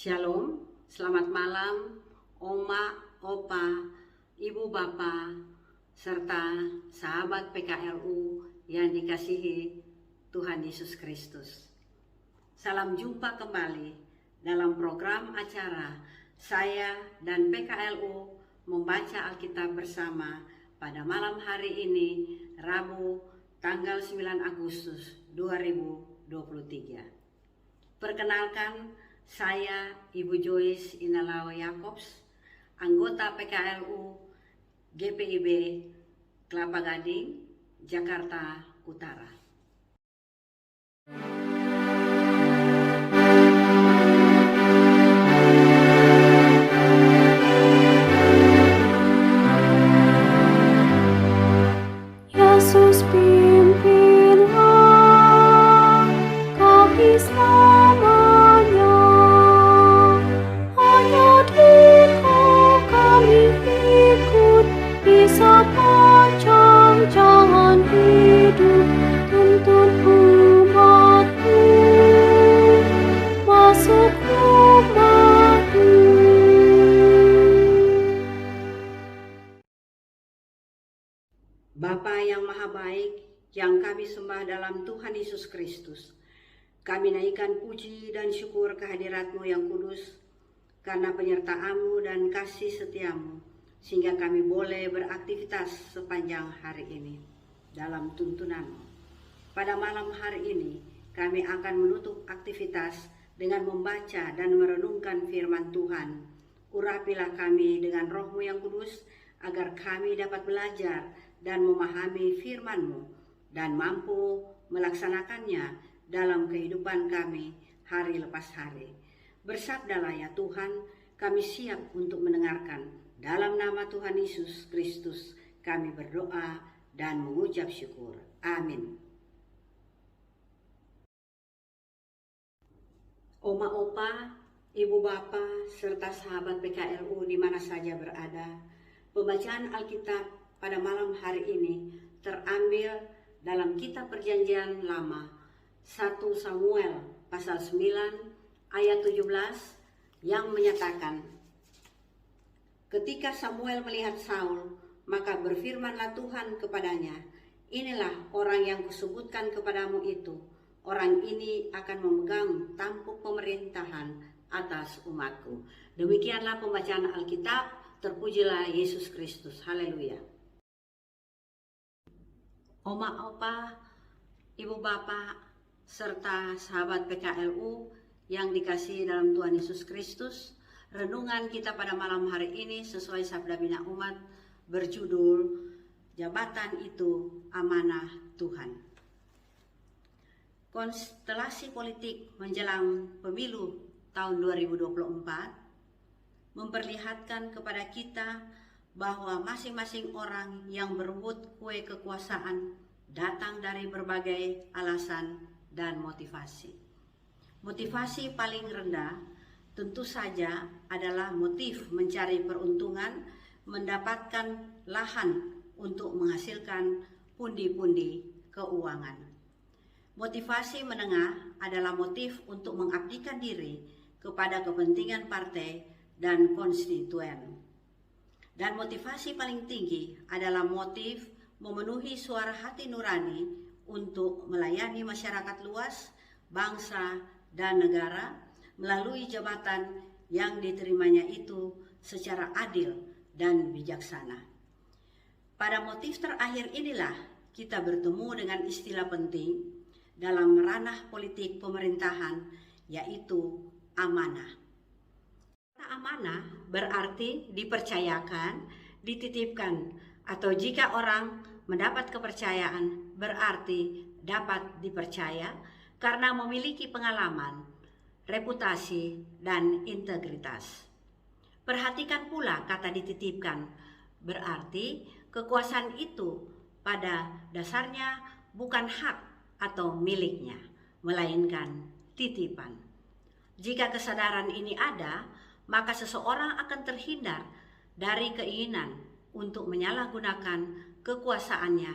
Shalom, selamat malam, Oma, Opa, Ibu Bapa, serta sahabat PKLU yang dikasihi Tuhan Yesus Kristus. Salam jumpa kembali dalam program acara saya dan PKLU membaca Alkitab bersama pada malam hari ini, Rabu tanggal 9 Agustus 2023. Perkenalkan, saya Ibu Joyce Inalawa Yakobs, anggota PKLU GPIB Kelapa Gading, Jakarta Utara. Yesus pimpinlah kami selamanya, hanya Dikau kami ikut, di sepanjang hidup. Tuntun umat-Mu masuk rumah-Mu. Bapa yang maha baik, yang kami sembah dalam Tuhan Yesus Kristus, kami naikkan puji dan syukur kehadirat-Mu yang kudus, karena penyertaan-Mu dan kasih setia-Mu, sehingga kami boleh beraktivitas sepanjang hari ini dalam tuntunan-Mu. Pada malam hari ini, kami akan menutup aktivitas dengan membaca dan merenungkan firman Tuhan. Urapilah kami dengan Roh-Mu yang kudus, agar kami dapat belajar dan memahami firman-Mu dan mampu melaksanakannya dalam kehidupan kami hari lepas hari. Bersabdalah ya Tuhan, kami siap untuk mendengarkan. Dalam nama Tuhan Yesus Kristus kami berdoa dan mengucap syukur. Amin. Oma, Opa, Ibu Bapa, serta sahabat PKLU di mana saja berada, pembacaan Alkitab pada malam hari ini terambil dalam kitab Perjanjian Lama, 1 Samuel pasal 9 ayat 17 yang menyatakan, ketika Samuel melihat Saul, maka berfirmanlah Tuhan kepadanya, inilah orang yang kusebutkan kepadamu itu. Orang ini akan memegang tampuk pemerintahan atas umatku. Demikianlah pembacaan Alkitab. Terpujilah Yesus Kristus. Haleluya. Oma, Opa, Ibu Bapa, serta sahabat PKLU yang dikasihi dalam Tuhan Yesus Kristus, renungan kita pada malam hari ini sesuai Sabda Bina Umat berjudul Jabatan Itu Amanah Tuhan. Konstelasi politik menjelang pemilu tahun 2024 memperlihatkan kepada kita bahwa masing-masing orang yang berebut kue kekuasaan datang dari berbagai alasan dan motivasi. Motivasi paling rendah tentu saja adalah motif mencari peruntungan, mendapatkan lahan untuk menghasilkan pundi-pundi keuangan. Motivasi menengah adalah motif untuk mengabdikan diri kepada kepentingan partai dan konstituen. Dan motivasi paling tinggi adalah motif memenuhi suara hati nurani untuk melayani masyarakat luas, bangsa, dan negara melalui jabatan yang diterimanya itu secara adil dan bijaksana. Pada motif terakhir inilah kita bertemu dengan istilah penting dalam ranah politik pemerintahan, yaitu amanah. Amanah berarti dipercayakan, dititipkan, atau jika orang mendapat kepercayaan berarti dapat dipercaya karena memiliki pengalaman, reputasi, dan integritas. Perhatikan pula kata dititipkan, berarti kekuasaan itu pada dasarnya bukan hak atau miliknya, melainkan titipan. Jika kesadaran ini ada, maka seseorang akan terhindar dari keinginan untuk menyalahgunakan kekuasaannya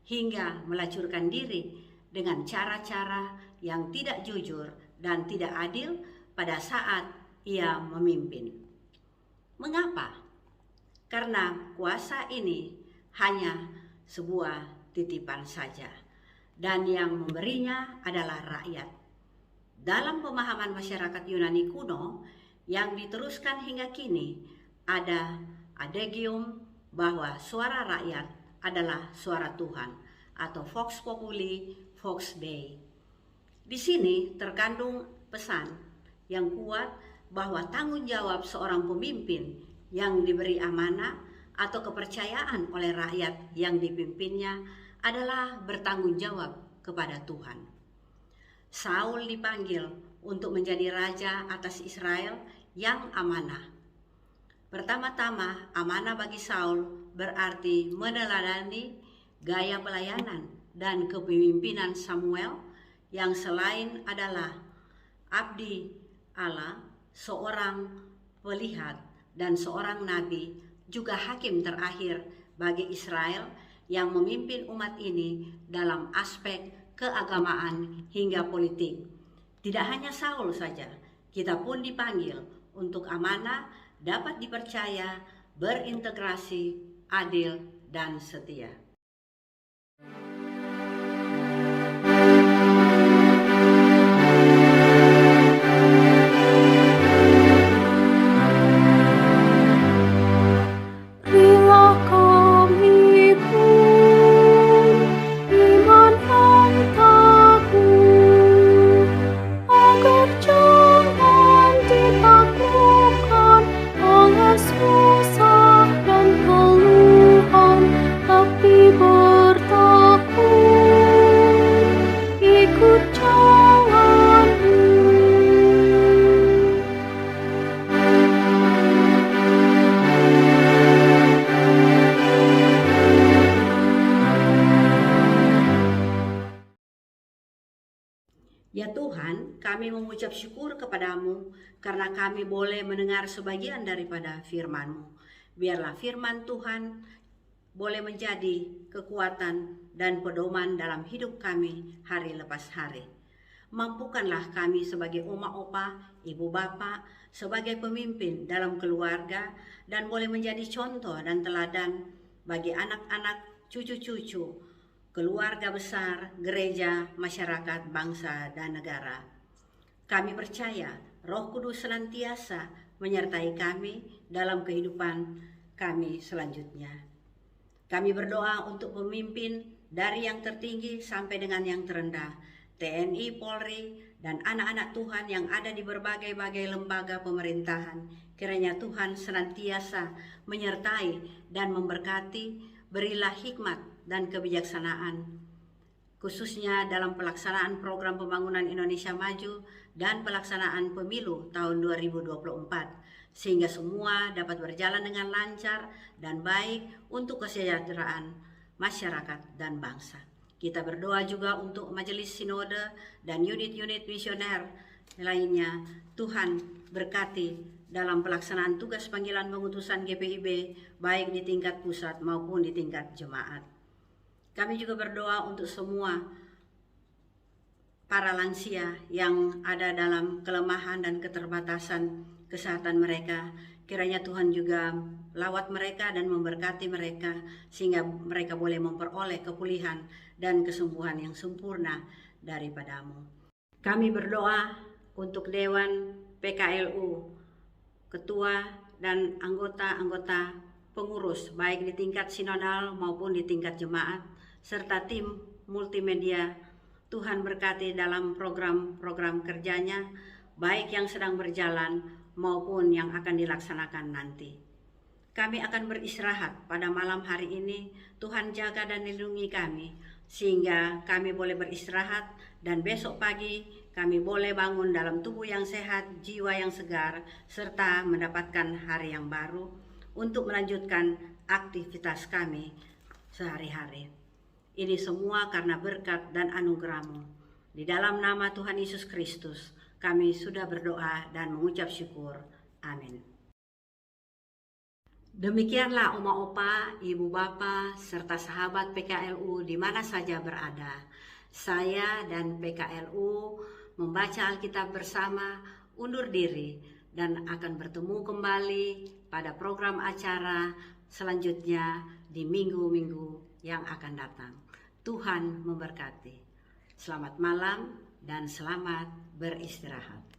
hingga melacurkan diri dengan cara-cara yang tidak jujur dan tidak adil pada saat ia memimpin. Mengapa? Karena kuasa ini hanya sebuah titipan saja, dan yang memberinya adalah rakyat. Dalam pemahaman masyarakat Yunani kuno yang diteruskan hingga kini, ada adagium bahwa suara rakyat adalah suara Tuhan, atau Vox Populi, Vox Dei. Di sini terkandung pesan yang kuat bahwa tanggung jawab seorang pemimpin yang diberi amanah atau kepercayaan oleh rakyat yang dipimpinnya adalah bertanggung jawab kepada Tuhan. Saul dipanggil untuk menjadi raja atas Israel yang amanah. Pertama-tama, amanah bagi Saul berarti meneladani gaya pelayanan dan kepemimpinan Samuel yang selain adalah abdi Allah, seorang pelihat dan seorang nabi, juga hakim terakhir bagi Israel yang memimpin umat ini dalam aspek keagamaan hingga politik. Tidak hanya Saul saja, kita pun dipanggil untuk amanah dapat dipercaya, berintegrasi, adil, dan setia. Ya Tuhan, kami mengucap syukur kepadamu karena kami boleh mendengar sebagian daripada firman-Mu. Biarlah firman Tuhan boleh menjadi kekuatan dan pedoman dalam hidup kami hari lepas hari. Mampukanlah kami sebagai oma opa, ibu bapa, sebagai pemimpin dalam keluarga dan boleh menjadi contoh dan teladan bagi anak-anak, cucu-cucu, keluarga besar, gereja, masyarakat, bangsa, dan negara. Kami percaya Roh Kudus senantiasa menyertai kami dalam kehidupan kami selanjutnya. Kami berdoa untuk pemimpin dari yang tertinggi sampai dengan yang terendah, TNI, Polri, dan anak-anak Tuhan yang ada di berbagai-bagai lembaga pemerintahan. Kiranya Tuhan senantiasa menyertai dan memberkati, berilah hikmat dan kebijaksanaan, khususnya dalam pelaksanaan program pembangunan Indonesia Maju dan pelaksanaan pemilu tahun 2024, sehingga semua dapat berjalan dengan lancar dan baik untuk kesejahteraan masyarakat dan bangsa. Kita berdoa juga untuk Majelis Sinode dan unit-unit misioner lainnya. Tuhan berkati dalam pelaksanaan tugas panggilan pengutusan GPIB, baik di tingkat pusat maupun di tingkat jemaat. Kami juga berdoa untuk semua para lansia yang ada dalam kelemahan dan keterbatasan kesehatan mereka. Kiranya Tuhan juga lawat mereka dan memberkati mereka sehingga mereka boleh memperoleh kepulihan dan kesembuhan yang sempurna daripadamu. Kami berdoa untuk Dewan PKLU, ketua dan anggota-anggota pengurus baik di tingkat sinodal maupun di tingkat jemaat, serta tim multimedia. Tuhan berkati dalam program-program kerjanya, baik yang sedang berjalan maupun yang akan dilaksanakan nanti. Kami akan beristirahat pada malam hari ini. Tuhan jaga dan lindungi kami, sehingga kami boleh beristirahat dan besok pagi kami boleh bangun dalam tubuh yang sehat, jiwa yang segar, serta mendapatkan hari yang baru untuk melanjutkan aktivitas kami sehari-hari. Ini semua karena berkat dan anugerah-Mu. Di dalam nama Tuhan Yesus Kristus, kami sudah berdoa dan mengucap syukur. Amin. Demikianlah Oma Opa, Ibu Bapa, serta sahabat PKLU di mana saja berada. Saya dan PKLU membaca Alkitab bersama, undur diri, dan akan bertemu kembali pada program acara selanjutnya di minggu-minggu yang akan datang. Tuhan memberkati. Selamat malam dan selamat beristirahat.